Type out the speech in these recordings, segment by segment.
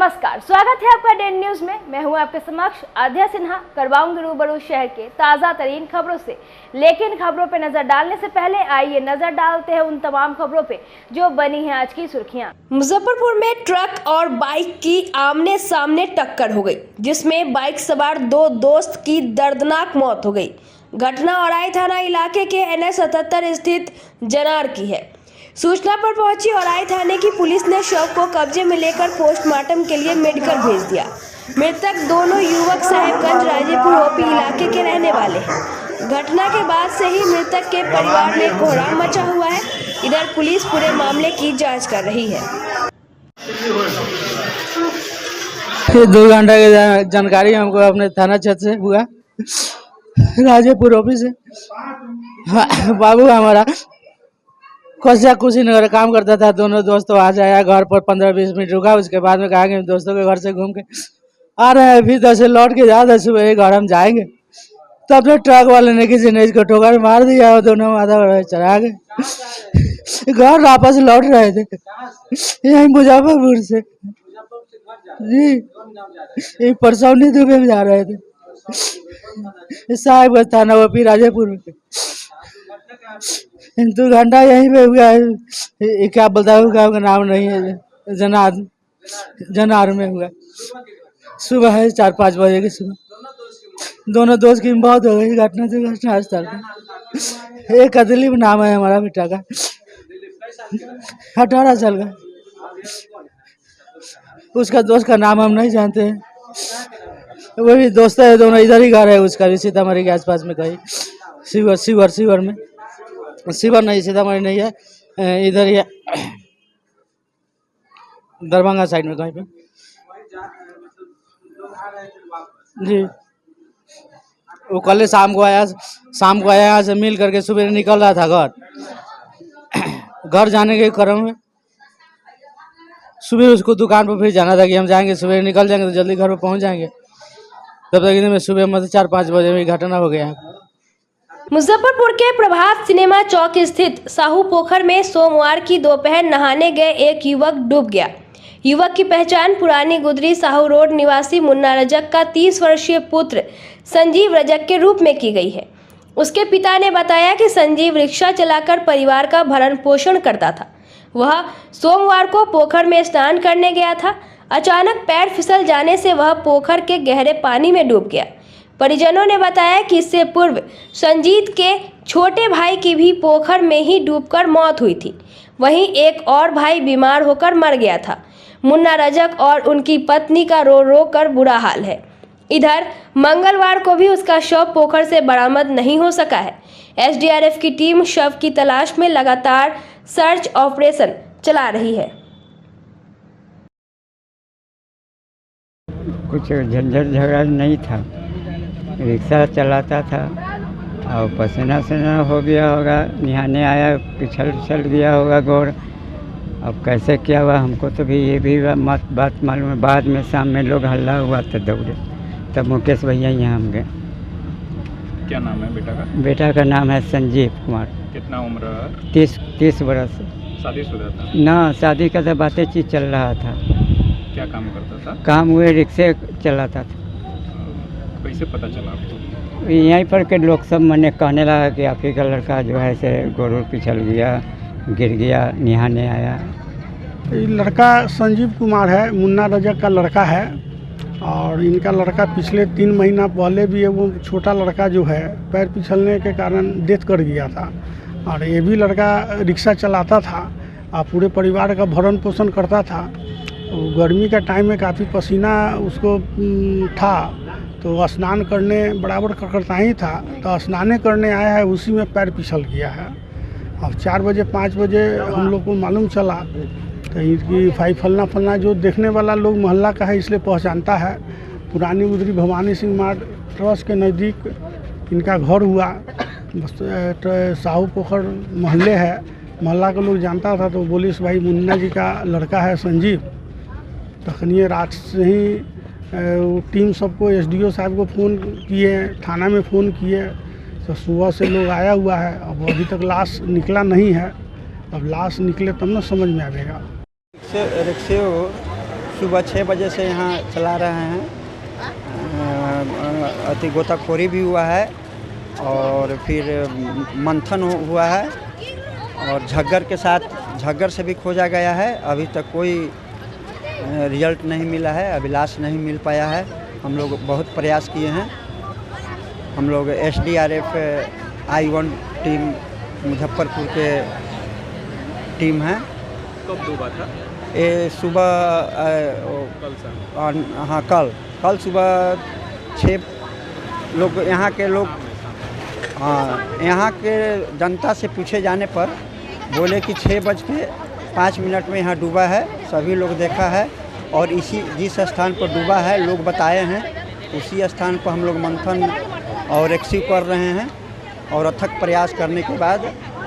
नमस्कार, स्वागत है आपका डेन न्यूज में। मैं हूं आपके समक्ष आध्या सिन्हा। करवाऊंगी रूबरू शहर के ताजा तरीन खबरों से, लेकिन खबरों पे नजर डालने से पहले आइए नजर डालते हैं उन तमाम खबरों पे जो बनी है आज की सुर्खियां। मुजफ्फरपुर में ट्रक और बाइक की आमने सामने टक्कर हो गई, जिसमें बाइक सवार दो दोस्त की दर्दनाक मौत हो गई। घटना औराई थाना इलाके के NH 77 स्थित जनार की है। सूचना पर पहुंची औराई थाने की पुलिस ने शव को कब्जे में लेकर पोस्टमार्टम के लिए मेडिकल भेज दिया। मृतक दोनों युवक साहेबगंज राजेपुर ओपी इलाके के रहने वाले हैं। घटना के बाद से ही मृतक के परिवार में कोहराम मचा हुआ है। इधर पुलिस पूरे मामले की जांच कर रही है। 2 घंटा की जानकारी हमको अपने थाना क्षेत्र से हुआ, राजेपुर ऑफिस से। बाबू हमारा कुशीनगर काम करता था। दोनों दोस्त वहाँ से आया, घर पर 15-20 मिनट रुका। उसके बाद में कहा कि दोस्तों के घर से घूम के आ रहे हैं, फिर 10 लौट के जा 10 सुबह घर हम जाएंगे। तब तो ट्रक वाले ने किसी ने इसको ठोकर मार दिया और दोनों माथा चढ़ा गए। घर वापस लौट रहे थे यही मुजफ्फरपुर से जी, परसौनी दुबे में जा रहे थे। साहेबगंज थाना ओपी राजेपुर में 2 घंटा यहीं पे हुआ है। क्या बोलता है उसका नाम नहीं है, जनार में हुआ। सुबह है 4-5 बजे की सुबह। दोनों दोस्त की मौत हो गई घटना से घटनास्थल पर। एक अदलीब नाम है हमारा बेटा का, 18 साल का। उसका दोस्त का नाम हम नहीं जानते हैं। वो भी दोस्त है, दोनों इधर ही घर है उसका भी, सीतामढ़ी के आसपास में कहीं शिवर में। शिवर नहीं, सीतामढ़ी नहीं है, इधर ही है, दरभंगा साइड में कहीं पे जी। वो कल शाम को आया यहाँ से मिल करके सुबह निकल रहा था घर जाने के क्रम में। सुबह उसको दुकान पर फिर जाना था कि हम जाएंगे, सुबह निकल जाएंगे तो जल्दी घर पर पहुंच जाएंगे। तब तक में सुबह मतलब 4-5 बजे में घटना हो गया। मुजफ्फरपुर के प्रभात सिनेमा चौक स्थित साहू पोखर में सोमवार की दोपहर नहाने गए एक युवक डूब गया। युवक की पहचान पुरानी गुदरी साहू रोड निवासी मुन्ना रजक का 30 वर्षीय पुत्र संजीव रजक के रूप में की गई है। उसके पिता ने बताया कि संजीव रिक्शा चलाकर परिवार का भरण पोषण करता था। वह सोमवार को पोखर में स्नान करने गया था। अचानक पैर फिसल जाने से वह पोखर के गहरे पानी में डूब गया। परिजनों ने बताया कि इससे पूर्व संजीत के छोटे भाई की भी पोखर में ही डूबकर मौत हुई थी। वहीं एक और भाई बीमार होकर मर गया था। मुन्ना रजक और उनकी पत्नी का रो रो कर बुरा हाल है। इधर मंगलवार को भी उसका शव पोखर से बरामद नहीं हो सका है। SDRF की टीम शव की तलाश में लगातार सर्च ऑपरेशन चला रही है। कुछ झंझट झगड़ा नहीं था, रिक्शा चलाता था और पसीना हो गया होगा, नहाने आया, पिछल गया होगा गोड़। अब कैसे क्या हुआ हमको तो भी ये भी बात मालूम है। बाद में शाम में लोग हल्ला हुआ तो दौड़े, तब मुकेश भैया यहाँ हम गए। क्या नाम है बेटा का? बेटा का नाम है संजीव कुमार। कितना उम्र है? 30 बरस। शादीशुदा था ना? शादी का तो बातें चीज चल रहा था। क्या काम करता था? काम हुए रिक्शे चलाता था। कैसे पता चला आपको? यहीं पर के लोग सब मैंने कहने लगा कि आप ही का लड़का जो है से गोड़ पिछल गया, गिर गया, नहाने आया। ये लड़का संजीव कुमार है, मुन्ना रजक का लड़का है। और इनका लड़का पिछले 3 महीना पहले भी वो छोटा लड़का जो है पैर फिसलने के कारण डेथ कर गया था। और ये भी लड़का रिक्शा चलाता था और पूरे परिवार का भरण पोषण करता था। गर्मी का टाइम में काफ़ी पसीना उसको था, तो स्नान करने बराबर करता ही था, तो स्नान करने आया है, उसी में पैर फिसल गया है। अब 4 बजे 5 बजे हम लोग को मालूम चला, तो इनकी भाई फलना जो देखने वाला लोग मोहल्ला का है इसलिए पहचानता है। पुरानी गुदरी भवानी सिंह मार्ट ट्रस्ट के नज़दीक इनका घर हुआ। साहू पोखर मोहल्ले है, मोहल्ला के लोग जानता था, तो बोले भाई मुन्ना जी का लड़का है संजीव। तखनिए रात से ही टीम सबको SDO साहब को फ़ोन किए, थाना में फ़ोन किए, तो सुबह से लोग आया हुआ है। अब अभी तक लाश निकला नहीं है, अब लाश निकले तब ना समझ में आएगा। रिक्शे सुबह 6 बजे से यहाँ चला रहे हैं। अति गोताखोरी भी हुआ है और फिर मंथन हुआ है और झग्गर से भी खोजा गया है। अभी तक कोई रिजल्ट नहीं मिला है, अभिलाष नहीं मिल पाया है। हम लोग बहुत प्रयास किए हैं। हम लोग SDRF I-1 टीम मुजफ्फरपुर के टीम है। कब डूबा था? ये सुबह कल सा? हाँ, कल सुबह 6 लोग यहाँ के लोग यहाँ के जनता से पूछे जाने पर बोले कि 6:05 में यहाँ डूबा है। सभी लोग देखा है और जिस स्थान पर डूबा है लोग बताए हैं, उसी स्थान पर हम लोग मंथन और रेस्क्यू कर रहे हैं और अथक प्रयास करने के बाद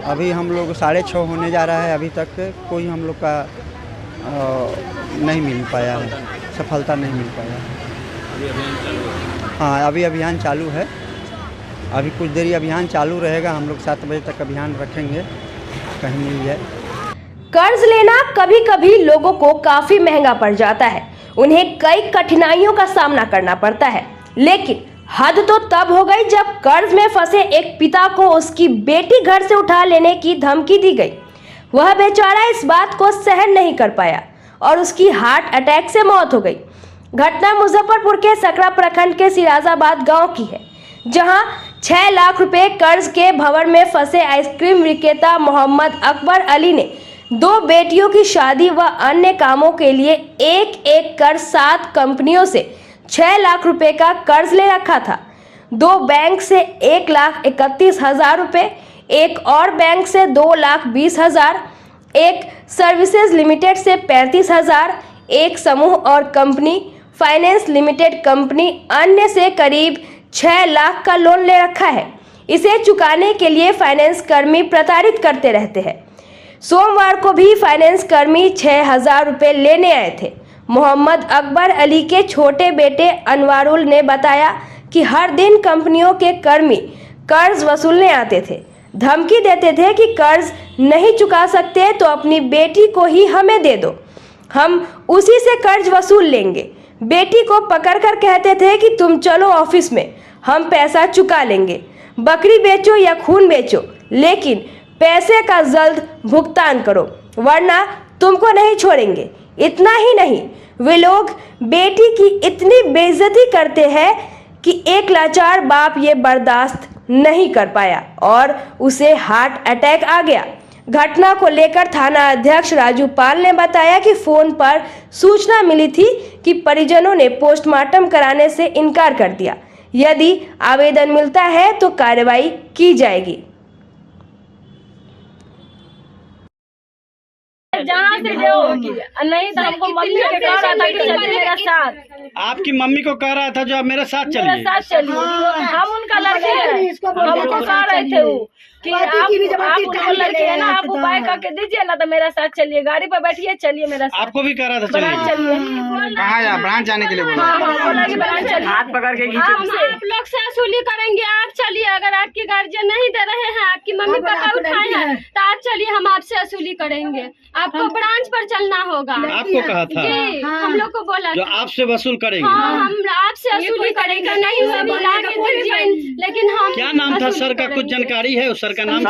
अभी हम लोग 6:30 होने जा रहा है। अभी तक कोई हम लोग का नहीं मिल पाया है, सफलता नहीं मिल पाया है। हाँ, अभी अभियान चालू है। अभी कुछ देरी अभियान चालू रहेगा। हम लोग 7 बजे तक अभियान रखेंगे, कहीं मिल जाए। कर्ज लेना कभी कभी लोगों को काफी महंगा पड़ जाता है। उन्हें कई कठिनाइयों का सामना करना पड़ता है, लेकिन हद तो तब हो गई जब कर्ज में फंसे एक पिता को उसकी बेटी घर से उठा लेने की धमकी दी गई। वह बेचारा इस बात को सहन नहीं कर पाया और उसकी हार्ट अटैक से मौत हो गई। घटना मुजफ्फरपुर के सकरा प्रखंड के सिराजाबाद गांव की है, जहां 6 लाख रुपए कर्ज के भंवर में फंसे आइसक्रीम विक्रेता मोहम्मद अकबर अली ने 2 बेटियों की शादी व अन्य कामों के लिए एक कर 7 कंपनियों से 6 लाख रुपए का कर्ज ले रखा था। 2 बैंक से 1,31,000 रुपए, एक और बैंक से 2,20,000, एक सर्विसेज लिमिटेड से 35,000, एक समूह और कंपनी फाइनेंस लिमिटेड कंपनी अन्य से करीब 6 लाख का लोन ले रखा है। इसे चुकाने के लिए फाइनेंस कर्मी प्रताड़ित करते रहते हैं। सोमवार को भी फाइनेंस कर्मी 6,000 रुपये लेने आए थे। मोहम्मद अकबर अली के छोटे बेटे अनवारुल ने बताया कि हर दिन कंपनियों के कर्मी कर्ज वसूलने आते थे, धमकी देते थे कि कर्ज नहीं चुका सकते तो अपनी बेटी को ही हमें दे दो, हम उसी से कर्ज वसूल लेंगे। बेटी को पकड़कर कहते थे कि तुम चलो ऑफिस में, हम पैसा चुका लेंगे, बकरी बेचो या खून बेचो, लेकिन पैसे का जल्द भुगतान करो वरना तुमको नहीं छोड़ेंगे। इतना ही नहीं, वे लोग बेटी की इतनी बेइज्जती करते हैं कि एक लाचार बाप ये बर्दाश्त नहीं कर पाया और उसे हार्ट अटैक आ गया। घटना को लेकर थाना अध्यक्ष राजू पाल ने बताया कि फोन पर सूचना मिली थी कि परिजनों ने पोस्टमार्टम कराने से इनकार कर दिया। यदि आवेदन मिलता है तो कार्रवाई की जाएगी। जहाँ से जो नहीं तो हमको मम्मी के कह रहा था कि चलिए मेरा साथ। आपकी मम्मी को कह रहा था जो आप मेरे साथ चलिए। मेरे साथ चलिए। हम उनका लड़के हैं, हमको कह रहे थे वो कि आप उनका लड़के है ना, आप उपाय करके दीजिए ना तो मेरा साथ चलिए, गाड़ी पर बैठिए, चलिए मेरा साथ। आपको भी कह रहा था ब्रांच चलिए। कहाँ जा ब्रांच जाने के लिए बोला? हाथ पकड़ के आप लोग से वसूली करेंगे, आप चलिए। अगर आपके गार्जियन नहीं दे रहे हैं, आपकी मम्मी पापा उठाए हैं तो आप चलिए, हम आपसे वसूली करेंगे। आपको ब्रांच पर चलना होगा। आपको कहा था? जी, हम लोग को बोला जो आपसे वसूल करेंगे। हाँ, हम आपसे वसूली करेंगे। नहीं लेकिन हम क्या नाम था सर का? कुछ जानकारी है? उस सर का नाम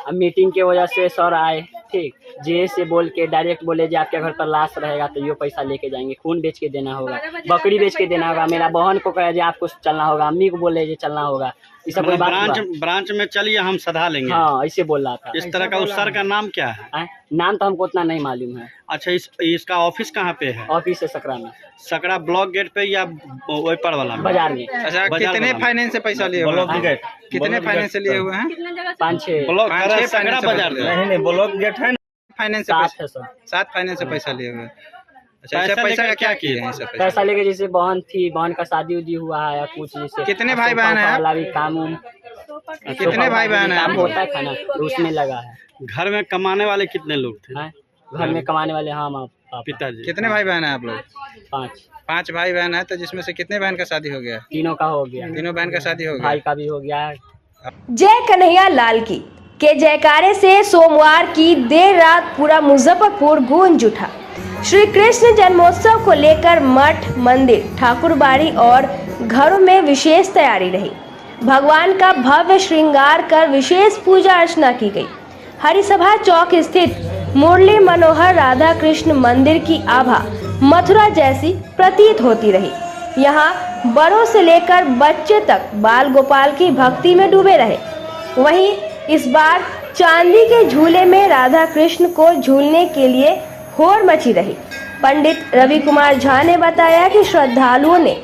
अब मीटिंग के वजह से सर आए, ठीक जे से बोल के डायरेक्ट बोले जो आपके घर पर लाश रहेगा तो ये पैसा लेके जाएंगे, खून बेच के देना होगा, बकरी बेच के देना होगा। मेरा बहन को कहे आपको चलना होगा, अम्मी को बोले चलना होगा। इस कोई बात ब्रांच में चलिए, हम सधा लेंगे। हाँ, ऐसे बोल रहा था। इस तरह का उस सर का नाम क्या है? नाम तो हमको उतना नहीं मालूम है। अच्छा, इसका ऑफिस कहाँ पे है? ऑफिस है सकरा में। सकरा ब्लॉक गेट पे या वही पर वाला बाजार में? अच्छा, कितने फाइनेंस से पैसा लिए हुए हैं? कितने फाइनेंस से लिए हुए हैं? 5-6 ब्लॉक सकरा बाजार नहीं, ब्लॉक गेट है फाइनेंस से 7 फाइनेंस से पैसा लिए हुए। अच्छा, पैसा का क्या किए हैं? पैसा लेके जैसे बहन थी, बहन का शादी उदी हुआ है या कुछ, जैसे कितने भाई बहन है? काम कितने भाई बहन है? होता है खाना उसमें लगा है। घर में कमाने वाले कितने लोग थे? घर में कमाने वाले हम पिताजी। कितने भाई बहन है आप लोग? 5 भाई बहन है। तो जिसमें से कितने बहन का शादी हो गया? तीनों का हो गया। तीनों बहन का शादी हो गया। भाई का भी हो गया है। जय कन्हैया लाल की के जयकारे से सोमवार की देर रात पूरा मुजफ्फरपुर गूंज उठा। श्री कृष्ण जन्मोत्सव को लेकर मठ, मंदिर, ठाकुरबाड़ी और घरों में विशेष तैयारी रही। भगवान का भव्य श्रृंगार कर विशेष पूजा अर्चना की गई। हरिसभा चौक स्थित मुरली मनोहर राधा कृष्ण मंदिर की आभा मथुरा जैसी प्रतीत होती रही। यहाँ बड़ों से लेकर बच्चे तक बाल गोपाल की भक्ति में डूबे रहे। वहीं इस बार चांदी के झूले में राधा कृष्ण को झूलने के लिए होड़ मची रही। पंडित रवि कुमार झा ने बताया कि श्रद्धालुओं ने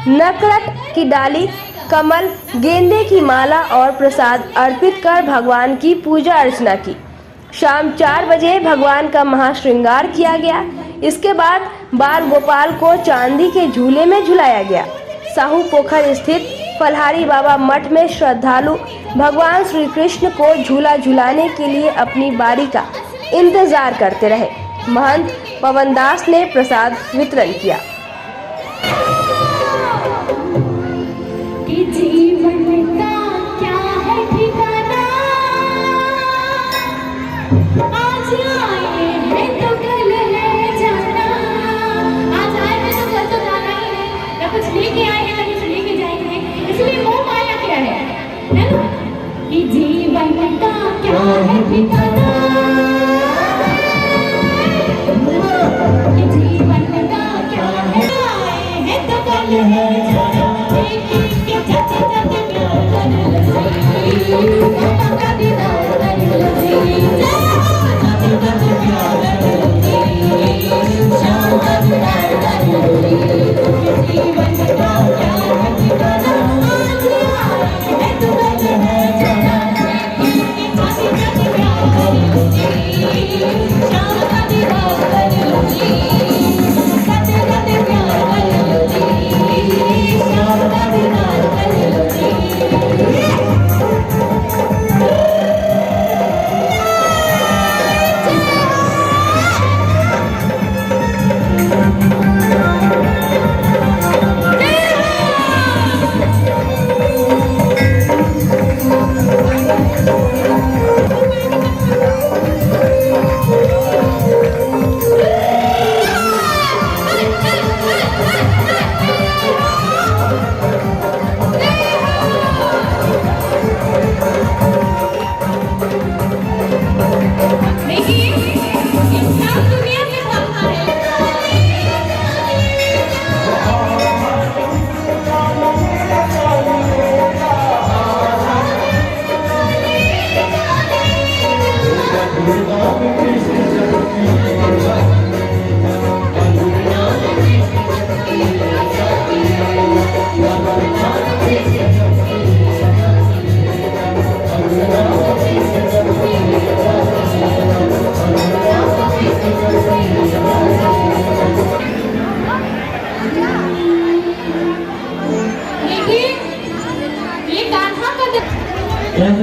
नकरत की डाली, कमल, गेंदे की माला और प्रसाद अर्पित कर भगवान की पूजा अर्चना की। शाम 4 बजे भगवान का महाश्रृंगार किया गया। इसके बाद बाल गोपाल को चांदी के झूले में झुलाया गया। साहू पोखर स्थित फलहारी बाबा मठ में श्रद्धालु भगवान श्री कृष्ण को झूला झुलाने के लिए अपनी बारी का इंतजार करते रहे। महंत पवन दास ने प्रसाद वितरण किया।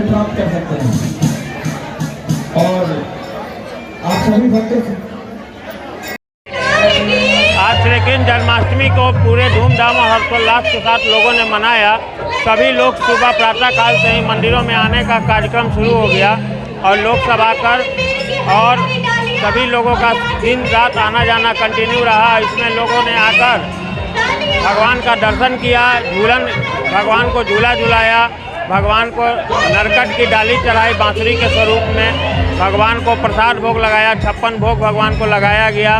प्राप्त कर सकते हैं और आप सभी भक्त आज श्री कृष्ण जन्माष्टमी को पूरे धूमधाम और हर्षोल्लास के साथ लोगों ने मनाया। सभी लोग सुबह प्रातः काल से ही मंदिरों में आने का कार्यक्रम शुरू हो गया और लोग सब आकर और सभी लोगों का दिन रात आना जाना कंटिन्यू रहा। इसमें लोगों ने आकर भगवान का दर्शन किया, भगवान को झूला झुलाया, भगवान को नरकट की डाली चढ़ाई बांसुरी के स्वरूप में, भगवान को प्रसाद भोग लगाया, 56 भोग भगवान को लगाया गया।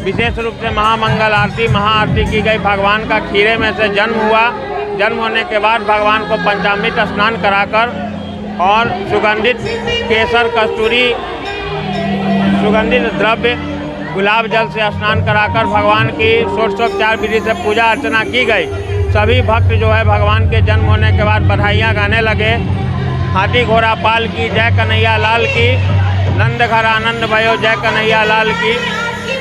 विशेष रूप से महामंगल आरती, महाआरती की गई। भगवान का खीरे में से जन्म हुआ। जन्म होने के बाद भगवान को पंचामृत स्नान कराकर और सुगंधित केसर, कस्तूरी, सुगंधित द्रव्य, गुलाब जल से स्नान कराकर भगवान की षोडशोपचार विधि से पूजा अर्चना की गई। सभी भक्त जो है भगवान के जन्म होने के बाद बधाइयाँ गाने लगे। हाथी घोड़ा पाल की, जय कन्हैया लाल की, नंद घर आनंद भयो, जय कन्हैया लाल की।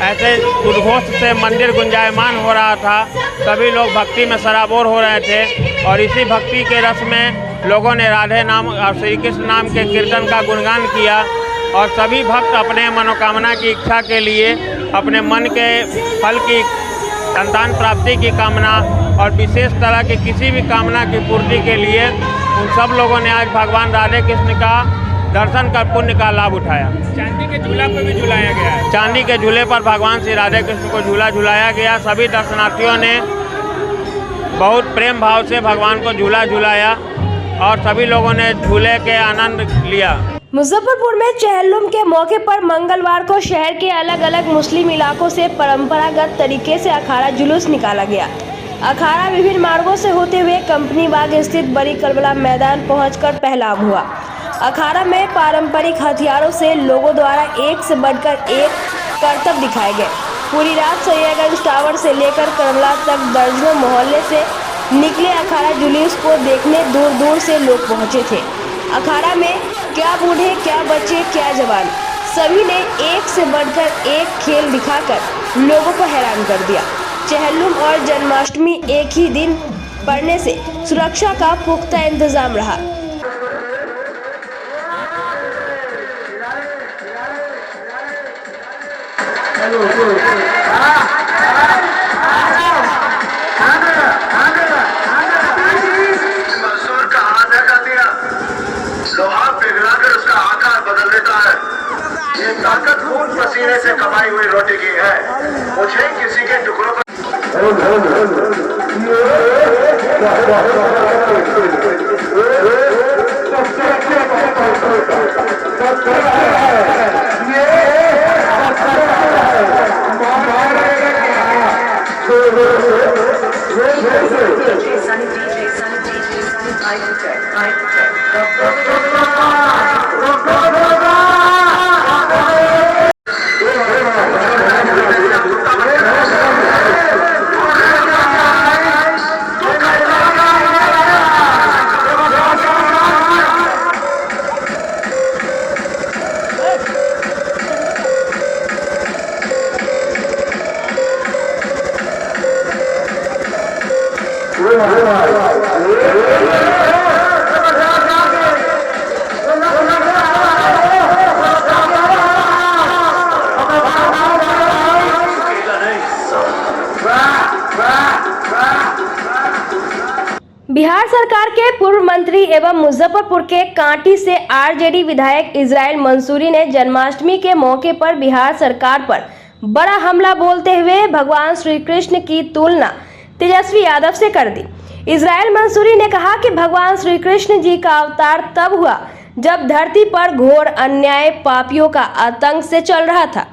ऐसे उद्घोष से मंदिर गुंजायमान हो रहा था। सभी लोग भक्ति में सराबोर हो रहे थे और इसी भक्ति के रस में लोगों ने राधे नाम और श्री कृष्ण नाम के कीर्तन का गुणगान किया और सभी भक्त अपने मनोकामना की इच्छा के लिए, अपने मन के फल की, संतान प्राप्ति की कामना और विशेष तरह की किसी भी कामना की पूर्ति के लिए उन सब लोगों ने आज भगवान राधे कृष्ण का दर्शन कर पुण्य का लाभ उठाया। चांदी के झूला पर भी झुलाया गया है। चांदी के झूले पर भगवान श्री राधे कृष्ण को झूला झुलाया गया। सभी दर्शनार्थियों ने बहुत प्रेम भाव से भगवान को झूला झुलाया और सभी लोगों ने झूले के आनंद लिया। मुजफ्फरपुर में चहलुम के मौके पर मंगलवार को शहर के अलग अलग मुस्लिम इलाकों से परंपरागत तरीके से अखाड़ा जुलूस निकाला गया। अखाड़ा विभिन्न मार्गों से होते हुए कंपनी बाग स्थित बड़ी करबला मैदान पहुंचकर पहलाव हुआ। अखाड़ा में पारंपरिक हथियारों से लोगों द्वारा एक से बढ़कर एक करतब दिखाए गए। पूरी रात सैयदगंज टावर से लेकर करबला तक दर्जनों मोहल्ले से निकले अखाड़ा जुलूस को देखने दूर दूर से लोग पहुंचे थे। अखाड़ा में क्या बूढ़े, क्या बच्चे, क्या जवान, सभी ने एक से बढ़कर एक खेल दिखाकर लोगों को हैरान कर दिया। चहलुम और जन्माष्टमी एक ही दिन पड़ने से सुरक्षा का पुख्ता इंतजाम रहा। लोहा पिघलाकर उसका आकार बदल देता है। ये ताकत खून पसीने से कमाई हुई रोटी की है। मुझे किसी के टुकड़ों पर बिहार सरकार के पूर्व मंत्री एवं मुजफ्फरपुर के कांटी से आरजेडी विधायक इजराइल मंसूरी ने जन्माष्टमी के मौके पर बिहार सरकार पर बड़ा हमला बोलते हुए भगवान श्री कृष्ण की तुलना तेजस्वी यादव से कर दी। इजराइल मंसूरी ने कहा कि भगवान श्री कृष्ण जी का अवतार तब हुआ जब धरती पर घोर अन्याय पापियों का आतंक से चल रहा था,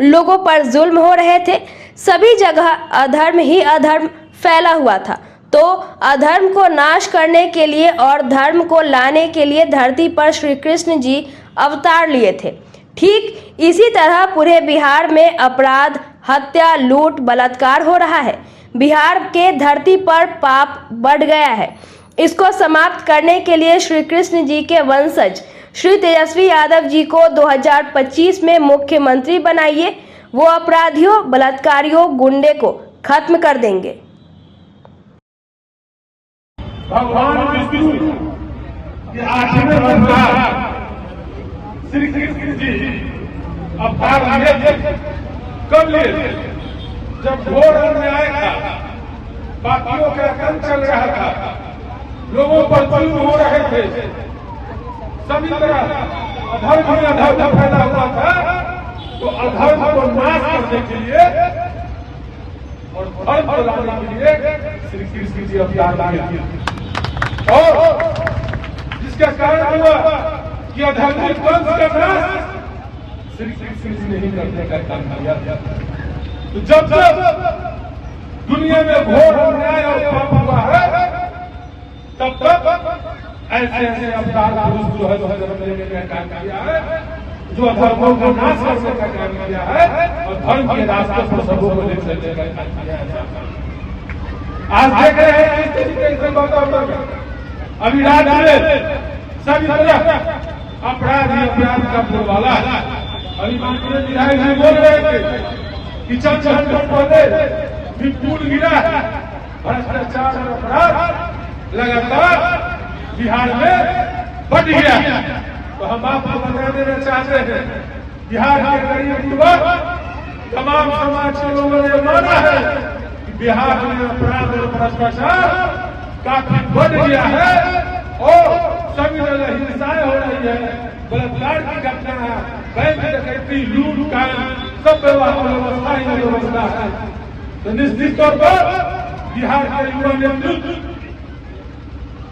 लोगों पर जुल्म हो रहे थे, सभी जगह अधर्म ही अधर्म फैला हुआ था। तो अधर्म को नाश करने के लिए और धर्म को लाने के लिए धरती पर श्री कृष्ण जी अवतार लिए थे। ठीक इसी तरह पूरे बिहार में अपराध, हत्या, लूट, बलात्कार हो रहा है। बिहार के धरती पर पाप बढ़ गया है। इसको समाप्त करने के लिए श्री कृष्ण जी के वंशज श्री तेजस्वी यादव जी को 2025 में मुख्यमंत्री बनाइए। वो अपराधियों, बलात्कारियों, गुंडे को खत्म कर देंगे। भगवान विष्णु के आठवें अवतार श्री कृष्ण जी अवतार लिए कब लिए? जब घोर अन्याय था, बाकियों का काम चल रहा था, लोगों पर जुल्म हो रहे थे, सभी तरह अधर्म में अधर्म फैला हुआ था। तो अधर्म को नाश करने के लिए और धर्म को लाने के लिए श्री कृष्ण जी अवतार लिए और जिसका कारण हुआ कि अधार्मिक वंश का नाश श्री कृष्ण जी नहीं करने का काम किया। तो जब दुनिया में घोर अन्याय और पाप हुआ है, तब तक ऐसे ऐसे अवतार पुरुष जो है जन्म लेने का काम किया है, जो अधर्मों का नाश करने का काम किया है और धर्म के रास्ते पर सबों को ले चलने का काम किया है। आज देख रहे हैं इस तरीके से वातावरण अभी राज्य में सभी तरह अपराध ही अपराध का बोलबाला है। अभी माननीय विधायक जी बोल रहे थे कि चंद पहले भी पुल गिरा है। भ्रष्टाचार और अपराध लगातार बिहार में बढ़ गया है। तो हम आपको बता देना चाहते हैं, बिहार के गरीब युवक, तमाम समाज के लोगों ने माना है कि बिहार में अपराध और भ्रष्टाचार काफी बढ़ गया है और सभी जगह हिंसाएं हो रही है, बलात्कार की घटना है, बैंक डकैती, लूट कांड, सब व्यवस्था ही व्यवस्था है। तो निश्चित तौर पर बिहार के युवा नेतृत्व,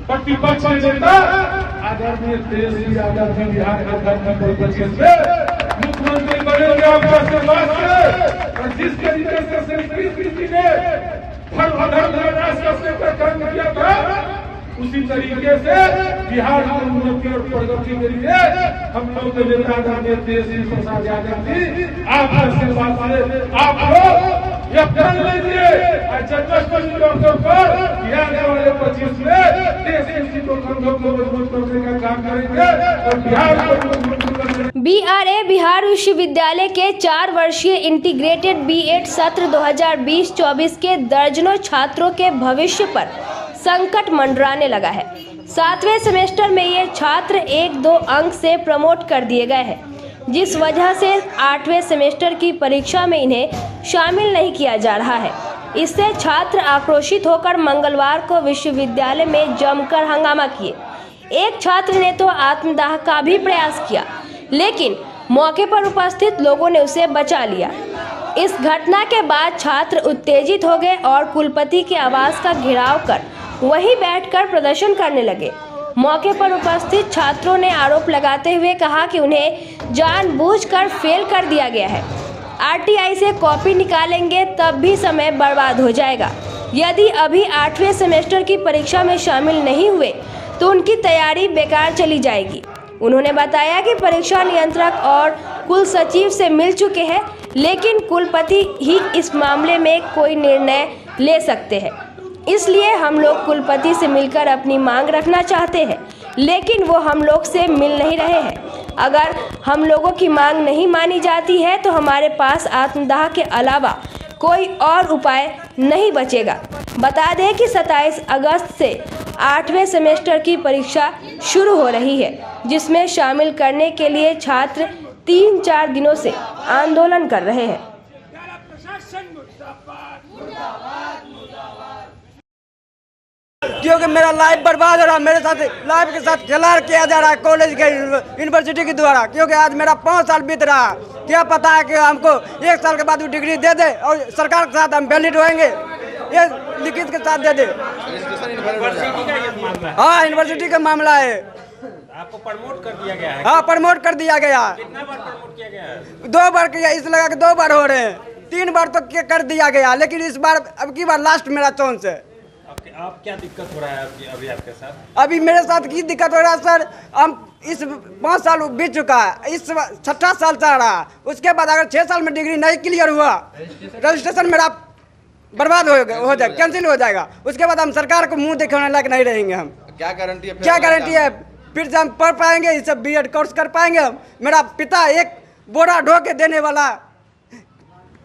प्रतिपक्ष नेता आदरणीय तेजस्वी यादव जी बिहार के धरती पर परिषद में मुख्यमंत्री बनेंगे, आपका आशीर्वाद से। और जिस तरीके से श्री ने का काम किया था, उसी तरीके से बिहार की उन्नति और प्रगति के लिए हम लोग के नेता आदरणीय तेजस्वी प्रसाद यादव जी आपका आशीर्वाद से आप लोग यह प्रण लीजिए, जन्माष्टमी के अवसर पर आने वाले 25 में तेजस्वी को मजबूत करने का काम करेंगे और बिहार को BRA बिहार विश्वविद्यालय के 4 वर्षीय इंटीग्रेटेड B.Ed सत्र 2020-24 के दर्जनों छात्रों के भविष्य पर संकट मंडराने लगा है। 7वें सेमेस्टर में ये छात्र 1-2 अंक से प्रमोट कर दिए गए हैं, जिस वजह से 8वें सेमेस्टर की परीक्षा में इन्हें शामिल नहीं किया जा रहा है। इससे छात्र आक्रोशित होकर मंगलवार को विश्वविद्यालय में जमकर हंगामा किए। एक छात्र ने तो आत्मदाह का भी प्रयास किया, लेकिन मौके पर उपस्थित लोगों ने उसे बचा लिया। इस घटना के बाद छात्र उत्तेजित हो गए और कुलपति के आवास का घेराव कर वहीं बैठकर प्रदर्शन करने लगे। मौके पर उपस्थित छात्रों ने आरोप लगाते हुए कहा कि उन्हें जानबूझकर फेल कर दिया गया है। RTI से कॉपी निकालेंगे तब भी समय बर्बाद हो जाएगा। यदि अभी 8वें सेमेस्टर की परीक्षा में शामिल नहीं हुए तो उनकी तैयारी बेकार चली जाएगी। उन्होंने बताया कि परीक्षा नियंत्रक और कुल सचिव से मिल चुके हैं, लेकिन कुलपति ही इस मामले में कोई निर्णय ले सकते हैं। इसलिए हम लोग कुलपति से मिलकर अपनी मांग रखना चाहते हैं, लेकिन वो हम लोग से मिल नहीं रहे हैं। अगर हम लोगों की मांग नहीं मानी जाती है तो हमारे पास आत्मदाह के अलावा कोई और उपाय नहीं बचेगा। बता दें कि 27 अगस्त से 8वें सेमेस्टर की परीक्षा शुरू हो रही है, जिसमें शामिल करने के लिए छात्र 3-4 दिनों से आंदोलन कर रहे हैं। क्योंकि मेरा लाइफ बर्बाद हो रहा है, मेरे साथ लाइफ के साथ खिलाड़ किया जा रहा है कॉलेज के यूनिवर्सिटी के द्वारा। क्योंकि आज मेरा 5 साल बीत रहा है, क्या पता है कि हमको 1 साल के बाद वो डिग्री दे दे और सरकार के साथ हम वैलिड होएंगे, ये लिखित के साथ दे दे। हाँ, यूनिवर्सिटी का मामला है। आपको प्रमोट कर दिया गया है? हाँ, प्रमोट कर दिया गया। कितना बार प्रमोट किया गया है? 2 बार किया, इस लगा के 2 बार हो रहे हैं, 3 बार तो कर दिया गया, लेकिन इस बार अब की बार लास्ट मेरा चांस है। आप क्या दिक्कत हो रहा है अभी आपके साथ? अभी मेरे साथ की दिक्कत हो रहा है सर, हम इस 5 साल बीत चुका है, इस 6ठा साल चल रहा है। उसके बाद अगर 6 साल में डिग्री नहीं क्लियर हुआ, रजिस्ट्रेशन मेरा बर्बाद हो जाएगा, कैंसिल हो जाएगा। उसके बाद हम सरकार को मुंह दिखाने लायक नहीं रहेंगे। हम क्या गारंटी है? क्या गारंटी है फिर से हम पढ़ पाएंगे, इस सब B.Ed कोर्स कर पाएंगे हम? मेरा पिता एक बोरा ढो के देने वाला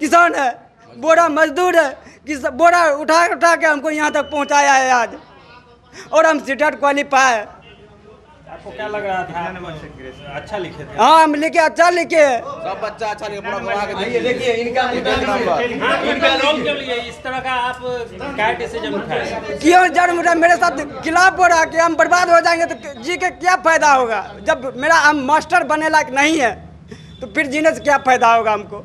किसान है, बोरा मजदूर है, कि बोरा उठा के हमको यहाँ तक पहुँचाया है आज, और हम सीटेट क्वालिफाई है। आपको क्या लग रहा था? अच्छा लिखे थे? हाँ, हम लिखे, अच्छा लिखे। सब बच्चा अच्छा लिखे। देखिए इनका रोल क्यों लिए? इस तरह का आप क्या डिसीजन उठाए? क्यों जन्म उठा? मेरे साथ खिलाफ हो रहा है कि हम बर्बाद हो जाएंगे तो जी के क्या फायदा होगा? जब मेरा हम मास्टर बने लायक नहीं है तो फिर जीने से क्या फायदा होगा हमको?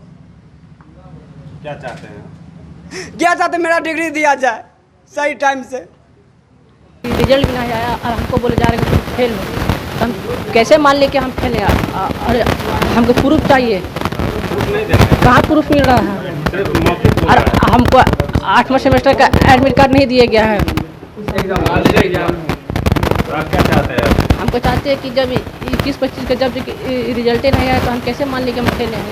क्या चाहते हैं? क्या चाहते? मेरा डिग्री दिया जाए सही टाइम से। रिजल्ट भी नहीं आया और हमको बोले जा रहे हैं फेल हो, हम कैसे मान ले कि हम फेल हैं? और हमको प्रूफ चाहिए, कहाँ प्रूफ मिल रहा है? और हमको 8वां सेमेस्टर का एडमिट कार्ड नहीं दिया गया है। हमको चाहते हैं कि जब 21-25 का जब रिजल्ट नहीं आया तो हम कैसे मान ले कि हम फेल हैं?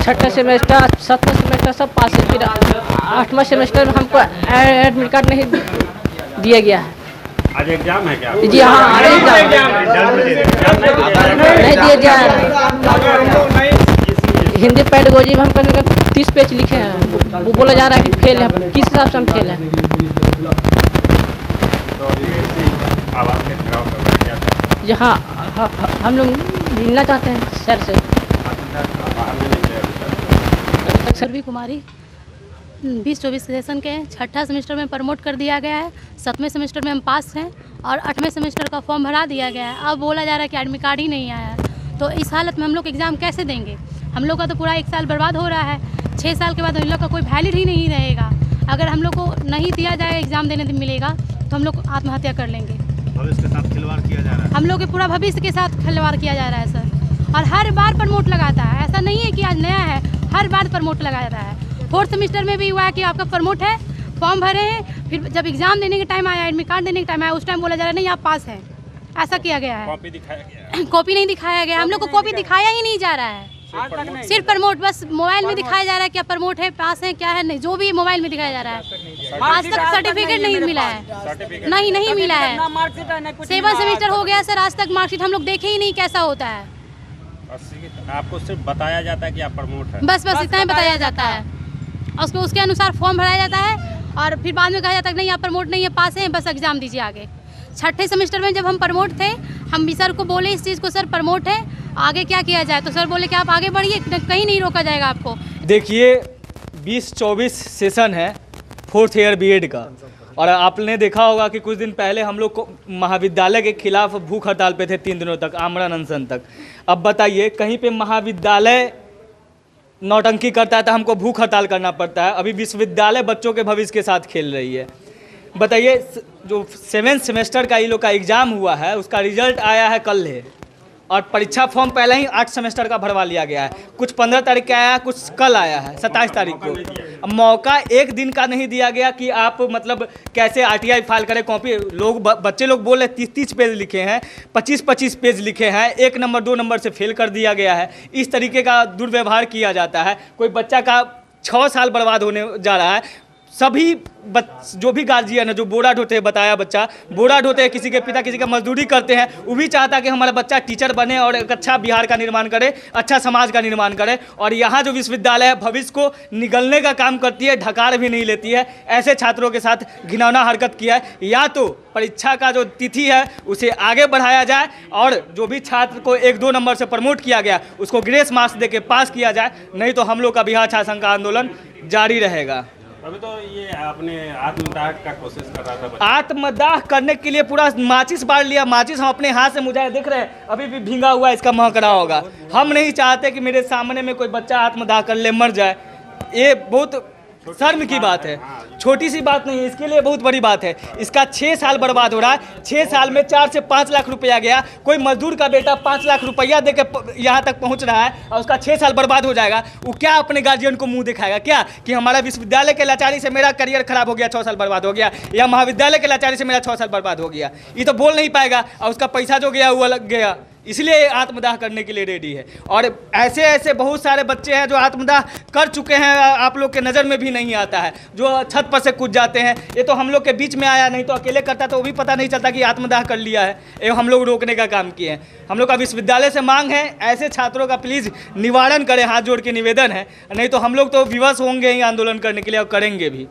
छठा सेमेस्टर, 7वां सेमेस्टर सब पास है, फिर 8वां सेमेस्टर में हमको एडमिट कार्ड नहीं दिया गया है। आज एग्जाम है क्या? जी हाँ, आज एग्जाम नहीं दिया गया है। हिंदी पेडागोजी में हमको 30 पेज लिखे हैं, वो बोला जा रहा है कि फेल है। किस हिसाब से हम फेल हैं? यहाँ हम लोग मिलना चाहते हैं सर से। सर्वी कुमारी। 2024 सेशन के छठा सेमेस्टर में प्रमोट कर दिया गया है। 7वें सेमेस्टर में हम पास हैं और 8वें सेमेस्टर का फॉर्म भरा दिया गया है। अब बोला जा रहा है कि एडमिट कार्ड ही नहीं आया है, तो इस हालत में हम लोग एग्ज़ाम कैसे देंगे? हम लोग का तो पूरा 1 साल बर्बाद हो रहा है। 6 साल के बाद इन लोग का कोई वैलिड ही नहीं रहेगा। अगर हम लोग को नहीं दिया जाएगा, एग्ज़ाम देने मिलेगा, तो हम लोग आत्महत्या कर लेंगे। भविष्य के साथ खिलवाड़ किया जा रहा है। हम लोग के पूरा भविष्य के साथ खिलवाड़ किया जा रहा है सर, और हर बार प्रमोट लगाता है। ऐसा नहीं है कि आज नया है, हर बार प्रमोट लगाता है। 4th सेमेस्टर में भी हुआ है कि आपका प्रमोट है, फॉर्म भरे हैं, फिर जब एग्ज़ाम देने के टाइम आया, एडमिट कार्ड देने के टाइम आया, उस टाइम बोला जा रहा है नहीं आप पास हैं। ऐसा किया गया है। कॉपी दिखाया गया है। कॉपी नहीं दिखाया गया, हम लोग को कॉपी दिखाया ही नहीं जा रहा है। सिर्फ प्रमोट, बस मोबाइल में दिखाया जा रहा है क्या प्रमोट है, पास है, क्या है, नहीं, जो भी मोबाइल में दिखाया जा रहा है। आज तक सर्टिफिकेट नहीं मिला है, नहीं मिला है। 7 सेमेस्टर हो गया सर, आज तक मार्कशीट हम लोग देखे ही नहीं कैसा होता है। आपको सिर्फ बताया जाता है कि आप प्रमोट है, बस इतना ही बताया जाता है। उसके अनुसार फॉर्म भराया जाता है और फिर बाद में कहा जाता है नहीं आप प्रमोट नहीं है, पास हैं, बस एग्ज़ाम दीजिए आगे। छठे सेमेस्टर में जब हम प्रमोट थे, हम भी सर को बोले इस चीज़ को, सर प्रमोट है, आगे क्या किया जाए? तो सर बोले कि आप आगे बढ़िए, कहीं नहीं रोका जाएगा आपको। देखिए 2024 सेशन है 4th ईयर बीएड का, और आपने देखा होगा कि कुछ दिन पहले हम लोग को महाविद्यालय के खिलाफ भूख हड़ताल पे थे 3 दिनों तक, आमरण अनशन तक। अब बताइए, कहीं पे महाविद्यालय नौटंकी करता है तो हमको भूख हड़ताल करना पड़ता है। अभी विश्वविद्यालय बच्चों के भविष्य के साथ खेल रही है। बताइए, जो 7th सेमेस्टर का ये लोग का एग्ज़ाम हुआ है, उसका रिजल्ट आया है कल है, और परीक्षा फॉर्म पहले ही 8 सेमेस्टर का भरवा लिया गया है। कुछ 15 तारीख का आया, कुछ कल आया है 27 तारीख को। अब मौका 1 दिन का नहीं दिया गया कि आप मतलब कैसे RTI फाइल करें। कॉपी लोग बच्चे लोग बोल रहे 30-30 पेज लिखे हैं, 25-25 पेज लिखे हैं, 1 नंबर 2 नंबर से फेल कर दिया गया है। इस तरीके का दुर्व्यवहार किया जाता है। कोई बच्चा का 6 साल बर्बाद होने जा रहा है। सभी जो भी गार्जियन है, जो बोरा ढोते हैं, बताया बच्चा बोरा ढोते हैं, किसी के पिता किसी का मजदूरी करते हैं, वो भी चाहता है कि हमारा बच्चा टीचर बने और एक अच्छा बिहार का निर्माण करे, अच्छा समाज का निर्माण करे। और यहाँ जो विश्वविद्यालय है, भविष्य को निगलने का काम करती है, ढकार भी नहीं लेती है। ऐसे छात्रों के साथ घिनौना हरकत किया है। या तो परीक्षा का जो तिथि है उसे आगे बढ़ाया जाए, और जो भी छात्र को 1-2 नंबर से प्रमोट किया गया उसको ग्रेस मार्क्स दे के पास किया जाए, नहीं तो हम लोग का बिहार छात्र संघ का आंदोलन जारी रहेगा। अभी तो ये आपने आत्मदाह का कोशिश कर रहा था। आत्मदाह करने के लिए पूरा माचिस बांट लिया। माचिस हम अपने हाथ से मुझे देख रहे हैं, अभी भी भींगा हुआ इसका महक रहा होगा। हम नहीं चाहते कि मेरे सामने में कोई बच्चा आत्मदाह कर ले, मर जाए। ये बहुत शर्म की बात है, छोटी सी बात नहीं है, इसके लिए बहुत बड़ी बात है। इसका 6 साल बर्बाद हो रहा है। 6 साल में 4 से 5 लाख रुपया गया। कोई मजदूर का बेटा 5 लाख रुपया दे के यहाँ तक पहुँच रहा है, और उसका 6 साल बर्बाद हो जाएगा। वो क्या अपने गार्जियन को मुंह दिखाएगा क्या कि हमारा विश्वविद्यालय के लाचारी से मेरा करियर खराब हो गया, 6 साल बर्बाद हो गया, या महाविद्यालय के लाचारी से मेरा 6 साल बर्बाद हो गया? ये तो बोल नहीं पाएगा, और उसका पैसा जो गया वो लग गया, इसलिए आत्मदाह करने के लिए रेडी है। और ऐसे ऐसे बहुत सारे बच्चे हैं जो आत्मदाह कर चुके हैं, आप लोग के नज़र में भी नहीं आता है, जो छत पर से कूद जाते हैं। ये तो हम लोग के बीच में आया, नहीं तो अकेले करता तो वो भी पता नहीं चलता कि आत्मदाह कर लिया है। ये हम लोग रोकने का काम किए हैं। हम लोग का विश्वविद्यालय से मांग है, ऐसे छात्रों का प्लीज़ निवारण करें, हाथ जोड़ के निवेदन है, नहीं तो हम लोग तो विवश होंगे ही आंदोलन करने के लिए, और करेंगे भी।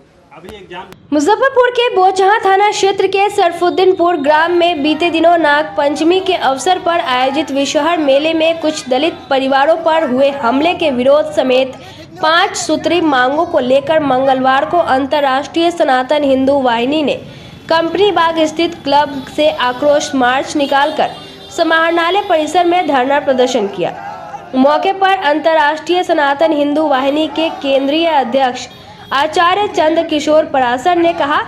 मुजफ्फरपुर के बोचहां थाना क्षेत्र के सरफुद्दीनपुर ग्राम में बीते दिनों नाग पंचमी के अवसर पर आयोजित विषहर मेले में कुछ दलित परिवारों पर हुए हमले के विरोध समेत 5 सूत्री मांगों को लेकर मंगलवार को अंतर्राष्ट्रीय सनातन हिंदू वाहिनी ने कंपनी बाग स्थित क्लब से आक्रोश मार्च निकालकर समाहरणालय परिसर में धरना प्रदर्शन किया। मौके पर अंतर्राष्ट्रीय सनातन हिंदू वाहिनी के केंद्रीय अध्यक्ष आचार्य चंद्र किशोर परासर ने कहा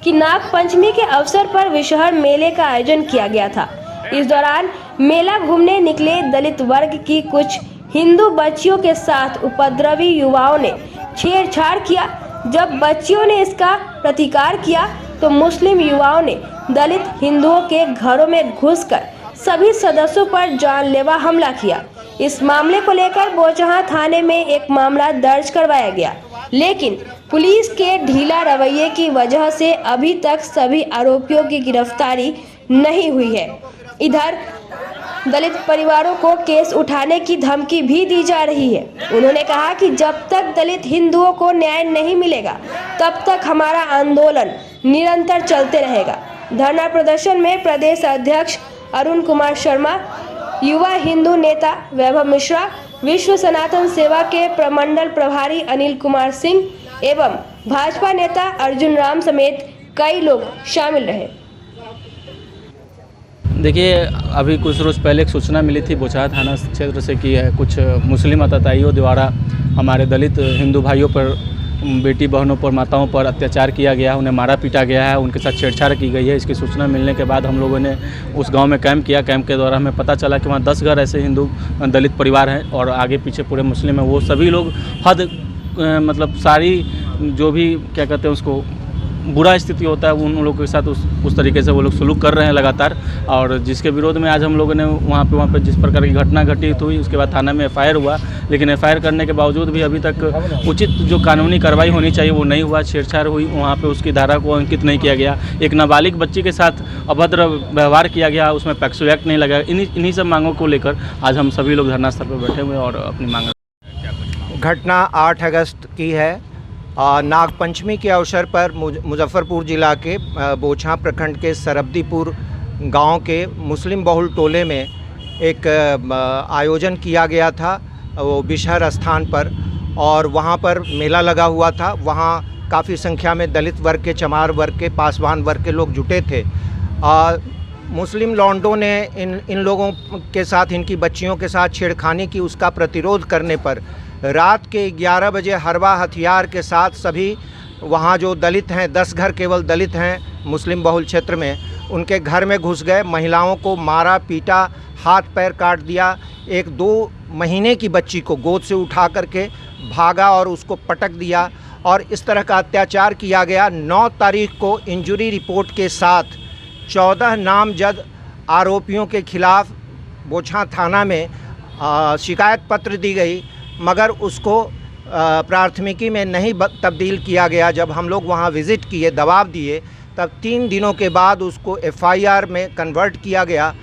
कि नाग पंचमी के अवसर पर विषहर मेले का आयोजन किया गया था। इस दौरान मेला घूमने निकले दलित वर्ग की कुछ हिंदू बच्चियों के साथ उपद्रवी युवाओं ने छेड़छाड़ किया। जब बच्चियों ने इसका प्रतिकार किया तो मुस्लिम युवाओं ने दलित हिंदुओं के घरों में घुसकर सभी सदस्यों पर जानलेवा हमला किया। इस मामले को लेकर बोचहां थाने में एक मामला दर्ज करवाया गया, लेकिन पुलिस के ढीला रवैये की वजह से अभी तक सभी आरोपियों की गिरफ्तारी नहीं हुई है। इधर दलित परिवारों को केस उठाने की धमकी भी दी जा रही है। उन्होंने कहा कि जब तक दलित हिंदुओं को न्याय नहीं मिलेगा तब तक हमारा आंदोलन निरंतर चलते रहेगा। धरना प्रदर्शन में प्रदेश अध्यक्ष अरुण कुमार शर्मा, युवा हिंदू नेता वैभव मिश्रा, विश्व सनातन सेवा के प्रमंडल प्रभारी अनिल कुमार सिंह एवं भाजपा नेता अर्जुन राम समेत कई लोग शामिल रहे। देखिए, अभी कुछ रोज़ पहले एक सूचना मिली थी बोचहा थाना क्षेत्र से कि कुछ मुस्लिम आतताइयों द्वारा हमारे दलित हिंदू भाइयों पर, बेटी बहनों पर, माताओं पर अत्याचार किया गया है, उन्हें मारा पीटा गया है, उनके साथ छेड़छाड़ की गई है। इसकी सूचना मिलने के बाद हम लोगों ने उस गांव में कैंप किया। कैंप के दौरान हमें पता चला कि वहाँ 10 घर ऐसे हिंदू दलित परिवार हैं और आगे पीछे पूरे मुस्लिम हैं। वो सभी लोग मतलब सारी जो भी क्या कहते हैं उसको बुरा स्थिति होता है उन लोगों के साथ उस तरीके से वो लोग सलूक कर रहे हैं लगातार। और जिसके विरोध में आज हम लोगों ने वहाँ पे जिस प्रकार की घटना घटित हुई उसके बाद थाना में FIR हुआ, लेकिन FIR करने के बावजूद भी अभी तक उचित जो कानूनी कार्रवाई होनी चाहिए वो नहीं हुआ। छेड़छाड़ हुई, वहाँ पे उसकी धारा को अंकित नहीं किया गया। एक नाबालिग बच्ची के साथ अभद्र व्यवहार किया गया, उसमें पैक्सो एक्ट नहीं लगा। इन्हीं सब मांगों को लेकर आज हम सभी लोग धरना स्थल पर बैठे हुए और अपनी मांग। घटना 8 अगस्त की है। नागपंचमी के अवसर पर मुजफ्फरपुर जिला के बोचहा प्रखंड के सरब्दीपुर गांव के मुस्लिम बहुल टोले में एक आयोजन किया गया था, वो बिशहर स्थान पर, और वहां पर मेला लगा हुआ था। वहां काफ़ी संख्या में दलित वर्ग के, चमार वर्ग के, पासवान वर्ग के लोग जुटे थे। मुस्लिम लौंडों ने इन लोगों के साथ, इनकी बच्चियों के साथ छेड़खानी की। उसका प्रतिरोध करने पर रात के 11 बजे हरवा हथियार के साथ सभी वहाँ जो दलित हैं, 10 घर केवल दलित हैं मुस्लिम बहुल क्षेत्र में, उनके घर में घुस गए। महिलाओं को मारा पीटा, हाथ पैर काट दिया। एक 2 महीने की बच्ची को गोद से उठा करके भागा और उसको पटक दिया और इस तरह का अत्याचार किया गया। 9 तारीख को इंजुरी रिपोर्ट के साथ 14 नामजद आरोपियों के खिलाफ बोचहा थाना में शिकायत पत्र दी गई, मगर उसको प्राथमिकी में नहीं तब्दील किया गया। जब हम लोग वहाँ विज़िट किए, दबाव दिए, तब 3 दिनों के बाद उसको FIR में कन्वर्ट किया गया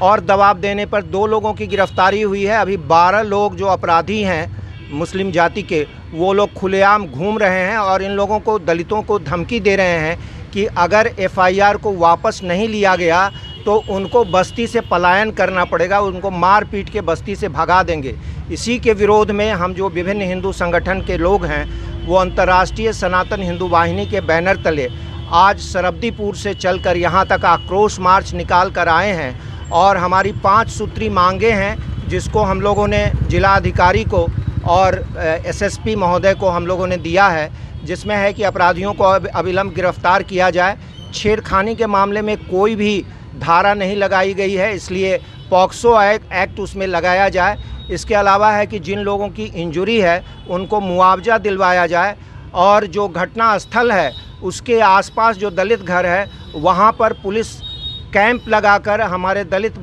और दबाव देने पर 2 लोगों की गिरफ्तारी हुई है। अभी 12 लोग जो अपराधी हैं मुस्लिम जाति के, वो लोग खुलेआम घूम रहे हैं और इन लोगों को, दलितों को धमकी दे रहे हैं कि अगर FIR को वापस नहीं लिया गया तो उनको बस्ती से पलायन करना पड़ेगा, उनको मार पीट के बस्ती से भगा देंगे। इसी के विरोध में हम जो विभिन्न हिंदू संगठन के लोग हैं वो अंतर्राष्ट्रीय सनातन हिंदू वाहिनी के बैनर तले आज सरब्दीपुर से चलकर यहाँ तक आक्रोश मार्च निकाल कर आए हैं और हमारी 5 सूत्री मांगे हैं, जिसको हम लोगों ने जिला अधिकारी को और SSP महोदय को हम लोगों ने दिया है, जिसमें है कि अपराधियों को अविलंब गिरफ्तार किया जाए। छेड़खानी के मामले में कोई भी धारा नहीं लगाई गई है, इसलिए पॉक्सो एक्ट उसमें लगाया जाए। इसके अलावा है कि जिन लोगों की इंजुरी है उनको मुआवजा दिलवाया जाए और जो घटना स्थल है उसके आसपास जो दलित घर है वहाँ पर पुलिस कैंप लगाकर हमारे दलित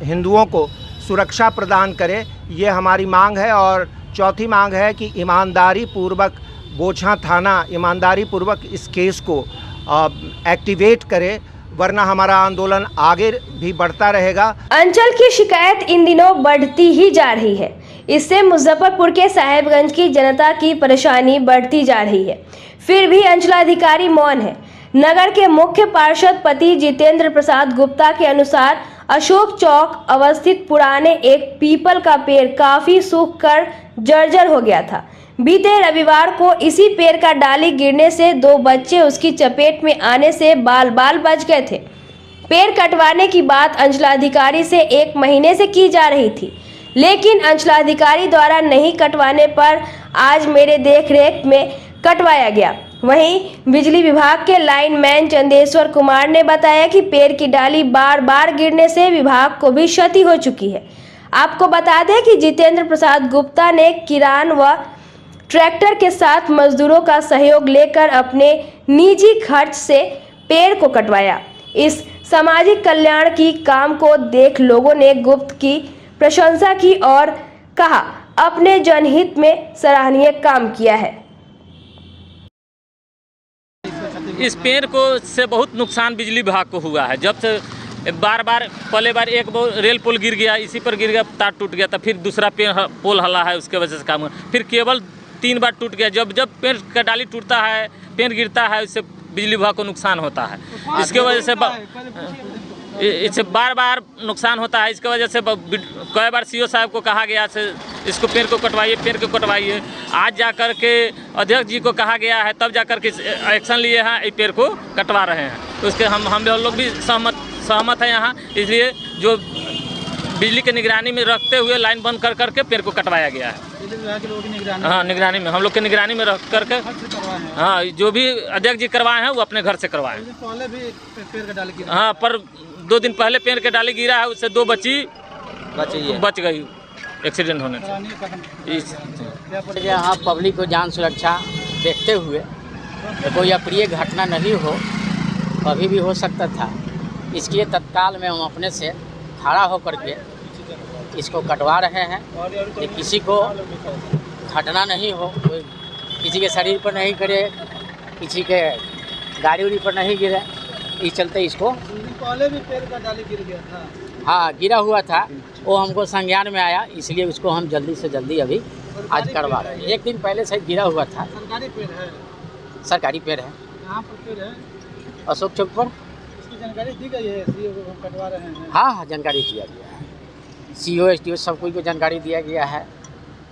हिंदुओं को सुरक्षा प्रदान करे, ये हमारी मांग है। और चौथी मांग है कि ईमानदारी पूर्वक बोचहा थाना ईमानदारी पूर्वक इस केस को एक्टिवेट करे, वरना हमारा आंदोलन आगे भी बढ़ता रहेगा। अंचल की शिकायत इन दिनों बढ़ती ही जा रही है। इससे मुजफ्फरपुर के साहेबगंज की जनता की परेशानी बढ़ती जा रही है। फिर भी अंचलाधिकारी मौन है। नगर के मुख्य पार्षद पति जितेंद्र प्रसाद गुप्ता के अनुसार अशोक चौक अवस्थित पुराने एक पीपल का पेड़ काफी सूख कर जर्जर हो गया था। बीते रविवार को इसी पेड़ का डाली गिरने से 2 बच्चे उसकी चपेट में आने से बाल बच गए थे। पेड़ कटवाने की बात अंचलाधिकारी से 1 महीने से की जा रही थी, लेकिन अंचलाधिकारी द्वारा नहीं कटवाने पर आज मेरे देखरेख में कटवाया गया। वहीं बिजली विभाग के लाइनमैन चंदेश्वर कुमार ने बताया कि पेड़ की डाली बार गिरने से विभाग को भी क्षति हो चुकी है। आपको बता दें कि जितेंद्र प्रसाद गुप्ता ने किरान व ट्रैक्टर के साथ मजदूरों का सहयोग लेकर अपने निजी खर्च से पेड़ को कटवाया। इस सामाजिक कल्याण की काम को देख लोगों ने गुप्त की प्रशंसा की और कहा अपने जनहित में सराहनीय काम किया है। इस पेड़ को से बहुत नुकसान बिजली विभाग को हुआ है। जब से पहले बार एक रेल पोल गिर गया, इसी पर गिर गया, तार टूट गया, तो फिर दूसरा पोल हला है, उसके वजह से काम हुआ। फिर केबल 3 बार टूट गया। जब पेड़ का डाली टूटता है, पेड़ गिरता है, उससे बिजली विभाग को नुकसान होता है। इसके वजह से इससे बार बार नुकसान होता है। इसकी वजह से कई बार सीओ साहब को कहा गया से इसको पेड़ को कटवाइए, पेड़ को कटवाइए। आज जा कर के अध्यक्ष जी को कहा गया है, तब जा कर के एक्शन लिए हैं, इस पेड़ को कटवा रहे हैं। तो उसके हम लोग भी सहमत हैं यहाँ। इसलिए जो बिजली की निगरानी में रखते हुए लाइन बंद कर करके पेड़ को कटवाया गया है। हाँ, निगरानी में, हम लोग के निगरानी में रख करके, हाँ, जो भी अध्यक्ष जी करवाए हैं वो अपने घर से करवाए। पहले भी पेड़ का डाली गिरा। हाँ, पर 2 दिन पहले पेड़ के डाली गिरा है, उससे 2 बच्ची बच गई एक्सीडेंट होने से। यहाँ पब्लिक को जान सुरक्षा देखते हुए तो कोई अप्रिय घटना नहीं हो, कभी भी हो सकता था, इसलिए तत्काल में हम अपने से खड़ा होकर के इसको कटवा रहे हैं कि किसी को घटना नहीं हो, कोई किसी के शरीर पर नहीं गिरे, किसी के गाड़ी उड़ी पर नहीं गिरे। इस चलते इसको पहले भी पेड़ का डाली गिर गया था। हाँ, गिरा हुआ था, वो हमको संज्ञान में आया, इसलिए उसको हम जल्दी से जल्दी अभी आज करवा रहे हैं। 1 दिन पहले से गिरा हुआ था। सरकारी पेड़ है? सरकारी पेड़ है। यहाँ पर पेड़ है अशोक चौक पर। इसकी जानकारी दी गई है, सीओ को हम कटवा रहे हैं। हाँ, जानकारी दिया गया है, सीओ एसडीओ सब कोई को जानकारी दिया गया है।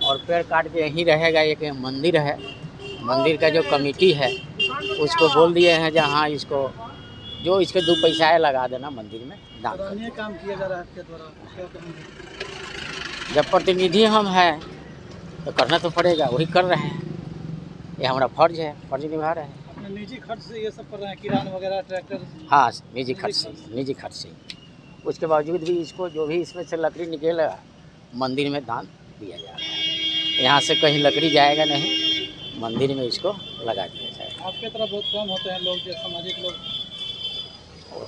और पेड़ काट के यहीं रहेगा। एक मंदिर है, मंदिर का जो कमेटी है उसको बोल दिए हैं जहाँ इसको जो इसके 2 पैसा लगा देना मंदिर में दान। काम किया जा रहा है आपके द्वारा, क्या कहेंगे? जब प्रतिनिधि हम हैं तो करना तो पड़ेगा, वही कर रहे हैं। ये हमारा फर्ज है, फर्ज निभा रहे हैं। अपने निजी खर्च से ये सब कर रहे हैं, किरान वगैरह, ट्रैक्टर? हाँ, निजी खर्च से। उसके बावजूद भी इसको जो भी इसमें से लकड़ी निकलेगा मंदिर में दान दिया जा रहा है। यहाँ से कहीं लकड़ी जाएगा नहीं, मंदिर में इसको लगा दिया जाएगा। आपके तरफ बहुत कम होते हैं लोग, जो सामाजिक लोग।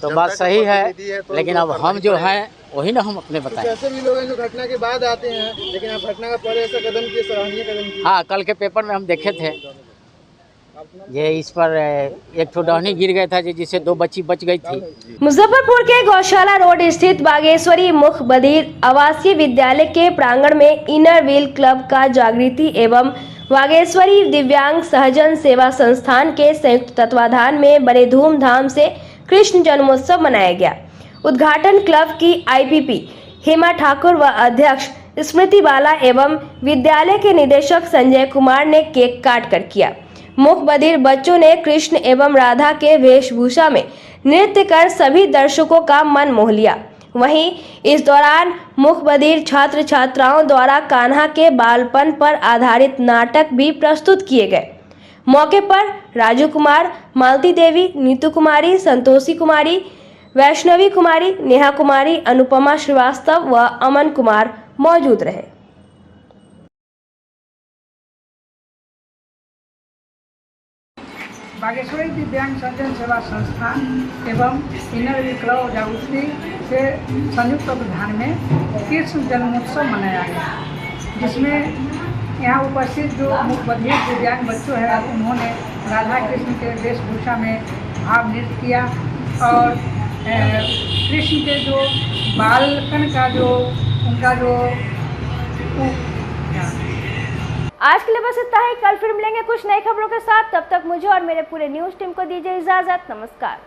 तो बात सही है, लेकिन अब हम जो हैं वही ना हम अपने बताएं। ऐसे भी लोग हैं जो घटना के बाद आते हैं, लेकिन आप घटना का पहले ऐसा कदम किए, सराहनीय कदम किए। हाँ, कल के पेपर में हम देखे थे, ये इस पर एक ठो डहनी गिर गया था जिससे 2 बच्ची बच गई थी। मुजफ्फरपुर के गौशाला रोड स्थित बागेश्वरी मुख बधिर आवासीय विद्यालय के प्रांगण में इनर व्हील क्लब का जागृति एवं बागेश्वरी दिव्यांग सहजन सेवा संस्थान के संयुक्त तत्वाधान में बड़े धूमधाम से कृष्ण जन्मोत्सव मनाया गया। उद्घाटन क्लब की आईपीपी हेमा ठाकुर व अध्यक्ष स्मृति बाला एवं विद्यालय के निदेशक संजय कुमार ने केक काट कर किया। मुख बधिर बच्चों ने कृष्ण एवं राधा के वेशभूषा में नृत्य कर सभी दर्शकों का मन मोह लिया। वहीं इस दौरान मुख बधिर छात्र छात्राओं द्वारा कान्हा के बालपन पर आधारित नाटक भी प्रस्तुत किए गए। मौके पर राजू कुमार, मालती देवी, नीतू कुमारी, संतोषी कुमारी, वैष्णवी कुमारी, नेहा कुमारी, अनुपमा श्रीवास्तव व अमन कुमार मौजूद रहे। बागेश्वरी दिव्यांग सहजन सेवा संस्थान एवं इनर व्हील क्लब जागृति से संयुक्त तत्वाधान में कृष्ण जन्मोत्सव मनाया गया, जिसमें यहाँ उपस्थित जो मुख बधिर दिव्यांग बच्चों हैं उन्होंने राधा कृष्ण के वेशभूषा में भाव नृत्य किया और कृष्ण के जो बालपन का जो उनका जो आज के लिए बस इतना ही। कल फिर मिलेंगे कुछ नई खबरों के साथ। तब तक मुझे और मेरे पूरे न्यूज़ टीम को दीजिए इजाजत। नमस्कार।